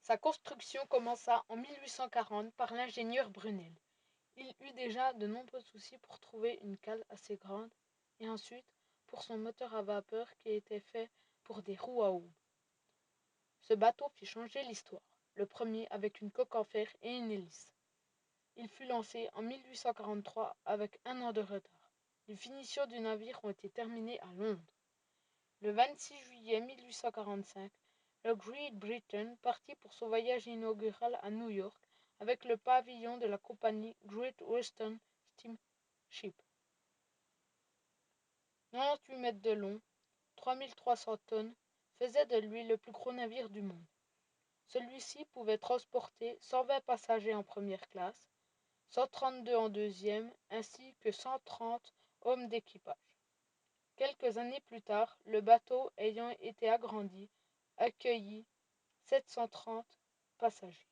Sa construction commença en 1840 par l'ingénieur Brunel. Il eut déjà de nombreux soucis pour trouver une cale assez grande et ensuite pour son moteur à vapeur qui était fait pour des roues à houille. Ce bateau fit changer l'histoire, le premier avec une coque en fer et une hélice. Il fut lancé en 1843 avec un an de retard. Les finitions du navire ont été terminées à Londres. Le 26 juillet 1845, le Great Britain partit pour son voyage inaugural à New York avec le pavillon de la compagnie Great Western Steamship. 98 mètres de long, 3300 tonnes, faisait de lui le plus gros navire du monde. Celui-ci pouvait transporter 120 passagers en première classe, 132 en deuxième, ainsi que 130 hommes d'équipage. Quelques années plus tard, le bateau ayant été agrandi, accueillit 730 passagers.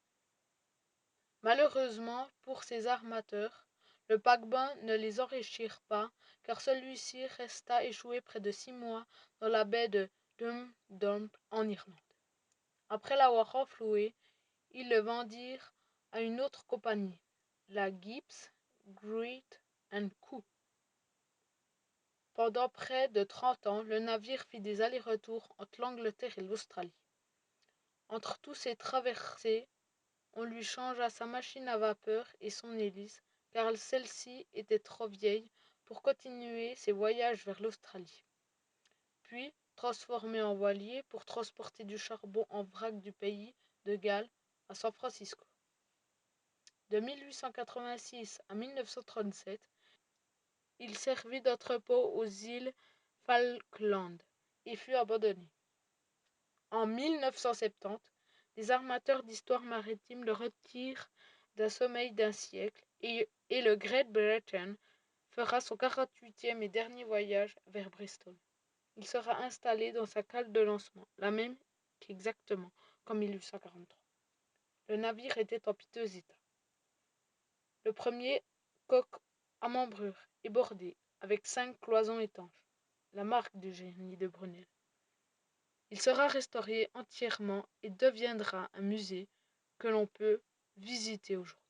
Malheureusement pour ses armateurs, le paquebot ne les enrichit pas car celui-ci resta échoué près de 6 mois dans la baie de Dundalk en Irlande. Après l'avoir renfloué, ils le vendirent à une autre compagnie, la Gibbs, Great & Co. Pendant près de 30 ans, le navire fit des allers-retours entre l'Angleterre et l'Australie. Entre tous ces traversées, on lui changea sa machine à vapeur et son hélice, car celle-ci était trop vieille pour continuer ses voyages vers l'Australie. Puis, transformé en voilier pour transporter du charbon en vrac du pays de Galles à San Francisco. De 1886 à 1937, il servit d'entrepôt aux îles Falkland et fut abandonné. En 1970, des armateurs d'histoire maritime le retirent d'un sommeil d'un siècle et le Great Britain fera son 48e et dernier voyage vers Bristol. Il sera installé dans sa cale de lancement, la même qu'exactement qu'en 1843. Le navire était en piteux état. Le premier coque à membrure est bordé avec 5 cloisons étanches, la marque du génie de Brunel. Il sera restauré entièrement et deviendra un musée que l'on peut visiter aujourd'hui.